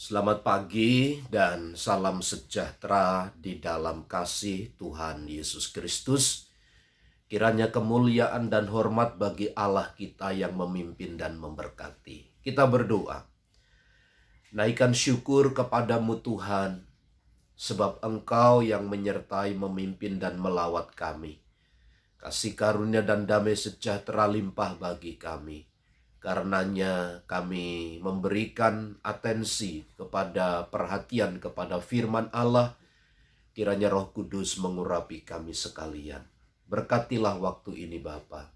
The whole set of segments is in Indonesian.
Selamat pagi dan salam sejahtera di dalam kasih Tuhan Yesus Kristus. Kiranya kemuliaan dan hormat bagi Allah kita yang memimpin dan memberkati. Kita berdoa. Naikkan syukur kepadamu Tuhan, sebab Engkau yang menyertai, memimpin dan melawat kami. Kasih karunia dan damai sejahtera limpah bagi kami. Karenanya kami memberikan atensi kepada perhatian kepada firman Allah. Kiranya Roh Kudus mengurapi kami sekalian. Berkatilah waktu ini Bapa,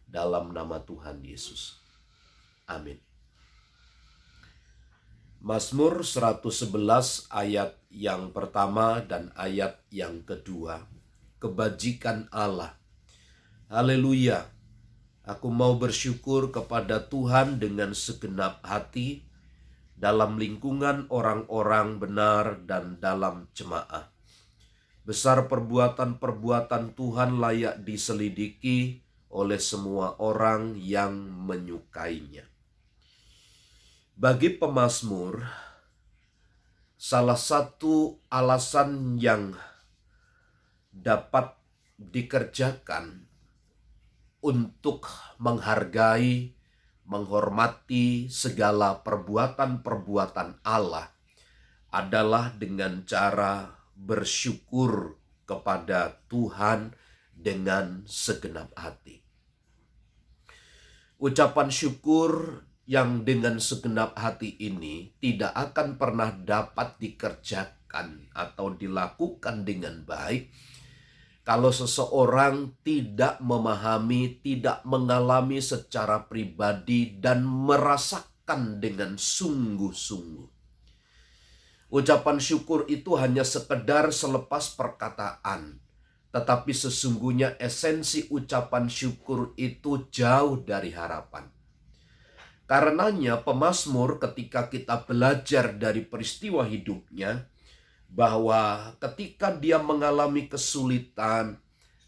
dalam nama Tuhan Yesus. Amin. Mazmur 111 ayat yang pertama dan ayat yang kedua. Kebajikan Allah. Haleluya. Aku mau bersyukur kepada Tuhan dengan segenap hati dalam lingkungan orang-orang benar dan dalam jemaah. Besar perbuatan-perbuatan Tuhan layak diselidiki oleh semua orang yang menyukainya. Bagi pemazmur, salah satu alasan yang dapat dikerjakan untuk menghargai, menghormati segala perbuatan-perbuatan Allah adalah dengan cara bersyukur kepada Tuhan dengan segenap hati. Ucapan syukur yang dengan segenap hati ini tidak akan pernah dapat dikerjakan atau dilakukan dengan baik kalau seseorang tidak memahami, tidak mengalami secara pribadi dan merasakan dengan sungguh-sungguh. Ucapan syukur itu hanya sekedar selepas perkataan, tetapi sesungguhnya esensi ucapan syukur itu jauh dari harapan. Karenanya pemazmur ketika kita belajar dari peristiwa hidupnya, bahwa ketika dia mengalami kesulitan,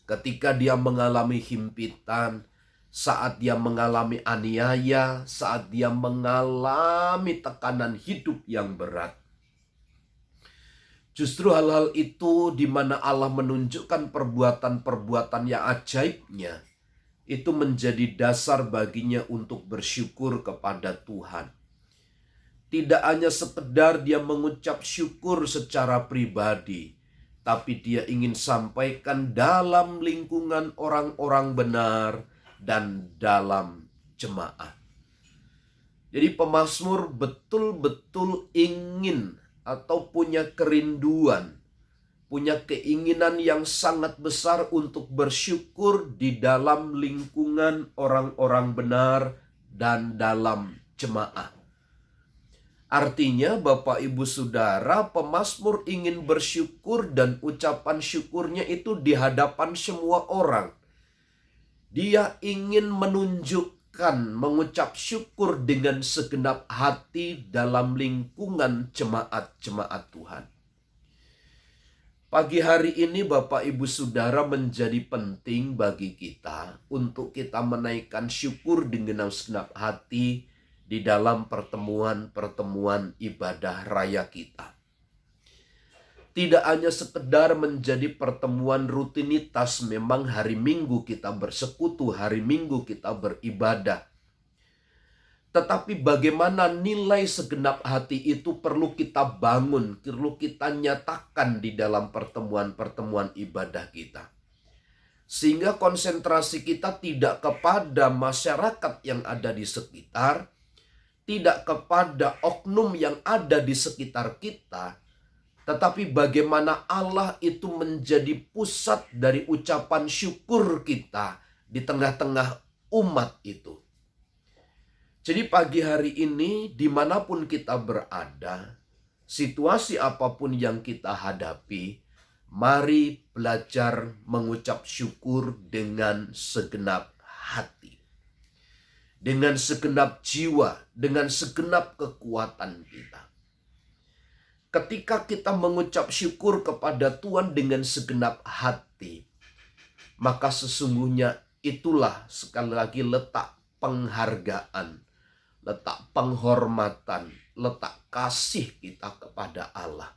ketika dia mengalami himpitan, saat dia mengalami aniaya, saat dia mengalami tekanan hidup yang berat. Justru hal-hal itu di mana Allah menunjukkan perbuatan-perbuatan yang ajaibnya, itu menjadi dasar baginya untuk bersyukur kepada Tuhan. Tidak hanya sekedar dia mengucap syukur secara pribadi, tapi dia ingin sampaikan dalam lingkungan orang-orang benar dan dalam jemaah. Jadi pemazmur betul-betul ingin atau punya kerinduan, punya keinginan yang sangat besar untuk bersyukur di dalam lingkungan orang-orang benar dan dalam jemaah. Artinya Bapak Ibu Saudara, pemazmur ingin bersyukur dan ucapan syukurnya itu di hadapan semua orang. Dia ingin menunjukkan, mengucap syukur dengan segenap hati dalam lingkungan jemaat-jemaat Tuhan. Pagi hari ini Bapak Ibu Saudara menjadi penting bagi kita untuk kita menaikkan syukur dengan segenap hati di dalam pertemuan-pertemuan ibadah raya kita. Tidak hanya sekedar menjadi pertemuan rutinitas, memang hari Minggu kita bersekutu, hari Minggu kita beribadah. Tetapi bagaimana nilai segenap hati itu perlu kita bangun, perlu kita nyatakan di dalam pertemuan-pertemuan ibadah kita. Sehingga konsentrasi kita tidak kepada masyarakat yang ada di sekitar, tidak kepada oknum yang ada di sekitar kita, tetapi bagaimana Allah itu menjadi pusat dari ucapan syukur kita di tengah-tengah umat itu. Jadi pagi hari ini dimanapun kita berada, situasi apapun yang kita hadapi, mari belajar mengucap syukur dengan segenap hati. Dengan segenap jiwa, dengan segenap kekuatan kita. Ketika kita mengucap syukur kepada Tuhan dengan segenap hati, maka sesungguhnya itulah sekali lagi letak penghargaan, letak penghormatan, letak kasih kita kepada Allah.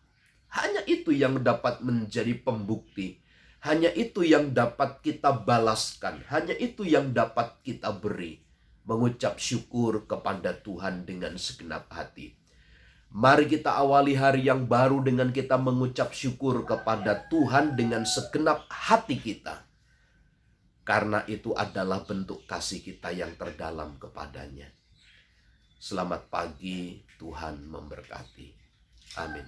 Hanya itu yang dapat menjadi pembukti. Hanya itu yang dapat kita balaskan. Hanya itu yang dapat kita beri. Mengucap syukur kepada Tuhan dengan segenap hati. Mari kita awali hari yang baru dengan kita mengucap syukur kepada Tuhan dengan segenap hati kita. Karena itu adalah bentuk kasih kita yang terdalam kepadanya. Selamat pagi, Tuhan memberkati. Amin.